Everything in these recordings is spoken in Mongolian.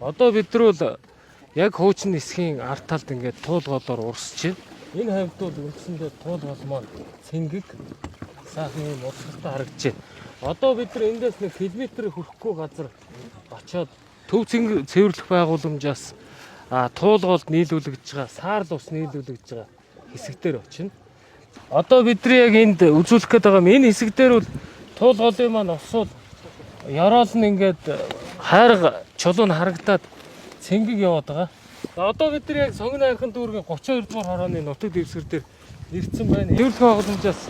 Одоо бид нар бол яг хуучин нисхийн арт талд ингээд туулгоолоор урсч байна. Энэ хавьд бол үндсэндээ туулгоол маань цэнгэг сайхан юм урсгалтай харагдаж байна. Одоо бид нар эндээс нэг километр хүрэхгүй газар очиод төв цэвэрлэх байгууламжаас туулгоолд нийлүүлэгдэж байгаа, саарл ус нийлүүлэгдэж байгаа хэсэгдэр очино. Одоо бидний яг энд үзүүлэх гээд байгаа энэ хэсэг дээр бол туулгоолын маань усууд ёроол нь ингээд хайрга чулуу нь харагдаад цэнгэг яваад байгаа. Одоо бид нар яг Сонгон аймгийн дүүргийн 32 дугаар хорооны нутаг дэвсгэр дээр ирсэн байна. Цэвэрлэх байгууламжаас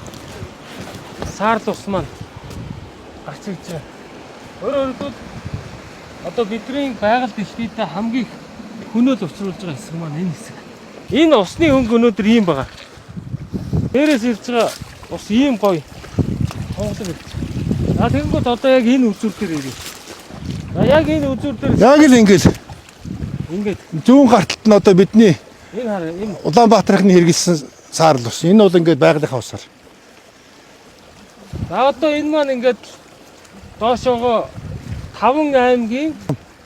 саарл ус маань гарч ирж байгаа. Өөрөөр хэлбэл одоо бидний байгаль дэлхийд хамгийн их хөнөөл учруулж байгаа хэсэг маань энэ хэсэг. Энэ усны хөнгө өнөөдөр ийм байгаа. Дээрээс ирж байгаа ус ийм гоё. Хонглог ирж. Тэгэнгүүт одоо яг энэ үзүүр дээр ирээ. Яг энэ үзүүр дээр яг л ингээд зүүн гарталт нь одоо бидний энэ хараа энэ Улаанбаатархны хэрэгэлсэн саарл ус. Энэ бол ингээд байгалийнхаа усаар. За одоо энэ маань ингээд доошоогоо 5 аймгийн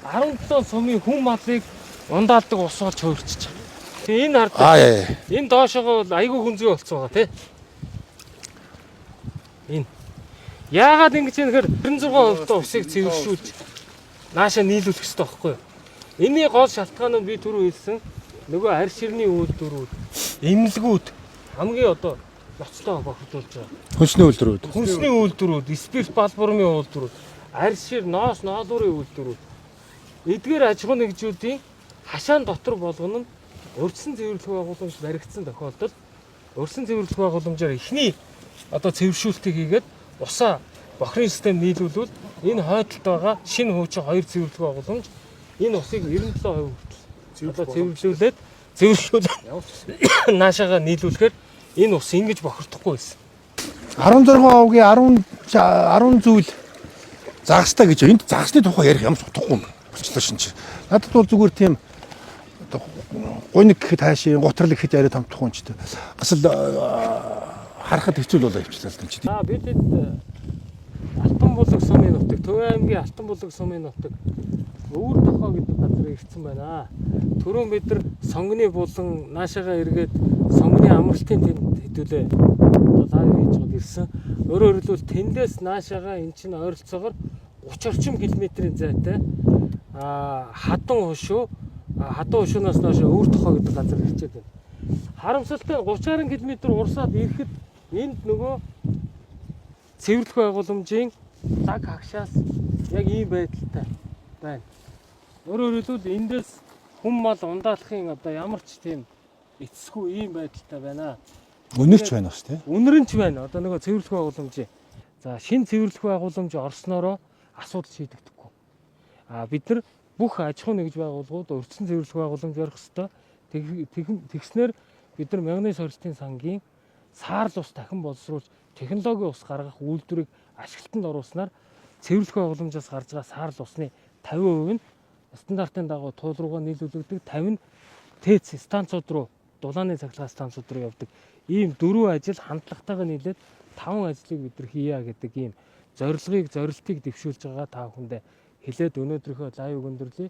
17 сумын хүн малыг ундаалдаг ус болж хуурчиж байгаа. Тэгээ энэ хард. Энэ доошоогоо айгүй хүнзгий болцсон байгаа тий. Энэ яагаад ингэж юм гэхээр 96% усыг цэвэршүүлж наашаа нийлүүлэх хэрэгтэй байхгүй юу? Энийн гол шалтгаан нь би түрүү хэлсэн нөгөө арь ширний үйлдвэрүүд, эмнэлгүүд хамгийн одоо ноцтой бохирдуулж байгаа. Хүнсний үйлдвэрүүд, спирт балбурмын үйлдвэрүүд, арь шир, ноодуурын үйлдвэрүүд. Эдгээр аж ахуй нэгжүүдийн хашаан дотор болгоно нь урьдчилан цэвэрлэх байгууламж баригдсан тохиолдолд урьдчилан цэвэрлэх байгууламжаар эхний одоо цэвэршүүлтийг хийгээд усаа бохирын систем нийлүүлвэл энэ хойдолд байгаа шинэ хуучин 2 цэвэрлэх байгууламж энэ усыг 97% хүртэл цэвэршүүлээд наашаага нийлүүлэхээр энэ ус ингэж бохирдохгүй байсан. 16%-ийн 10 зүйл загастай гэж. Энд загасны тухай ярих ямар ч утгагүй юм. Болчлоо шинж. Надад бол зүгээр тийм гуниг гэхэд хаашийн гутрал гэхэд яриа томтох юм ч тийм. Асал харахад хэцүү л болоо явчлаа л тийм. Бид Алтан булаг сумын нутаг, Төв аймгийн Алтан булаг сумын нутаг Өвөр Тохоо гэдэг газар ирсэн байна. Түрүүн бид нар сонгоны булан наашаага эргээд сонгоны амралтын тэнд хэдүүлээ одоо лайв хийж гад ирсэн. Өөрөөр хэлбэл тэндээс наашаага эн чинь ойролцоогоор 30 орчим километрийн зайтай хадан хушуунаас наашаа Өвөр Тохоо гэдэг газар ирчээд байна. Харамсалтай 30 км урсаад ирэхэд энд нөгөө цэвэрлэх байгууламжийн даг хагшаас яг ийм байдалтай байна. Өөрөөр хэлбэл эндээс хүн мал ундаалахын одоо ямар ч тийм эцэсгүй ийм байдалтай байна. Үнэрч байна бас тийм. Үнэрч байна. Одоо нөгөө цэвэрлэх байгууламжийн. За шинэ цэвэрлэх байгууламж орсноороо асуудал шийдэгдэхгүй. Бид нар бүх аж ахуй нэгж байгууллагууд урьдчилан цэвэрлэх байгууламж барих ёстой. Тэгснээр бид нар мянганы сорилтын сангийн саарл ус дахин боловсруулж технологийн ус гаргах үйлдвэрийг ашиглалтанд оруулснаар цэвэрлэх байгууламжаас гарч байгаа саарл усны 50% нь стандартын дагуу туул руугаа нийлүүлэгдэх, 50 нь ТЭЦ станцууд руу, дулааны цахилгаан станцууд руу явдаг. Ийм 4 ажил хандлагатайгаар нийлээд 5 ажлыг бид нар хийя гэдэг ийм зорилтыг дэвшүүлж байгаа та бүхэндээ хэлээд өнөөдрийнхөө лайвыг өндөрлөе.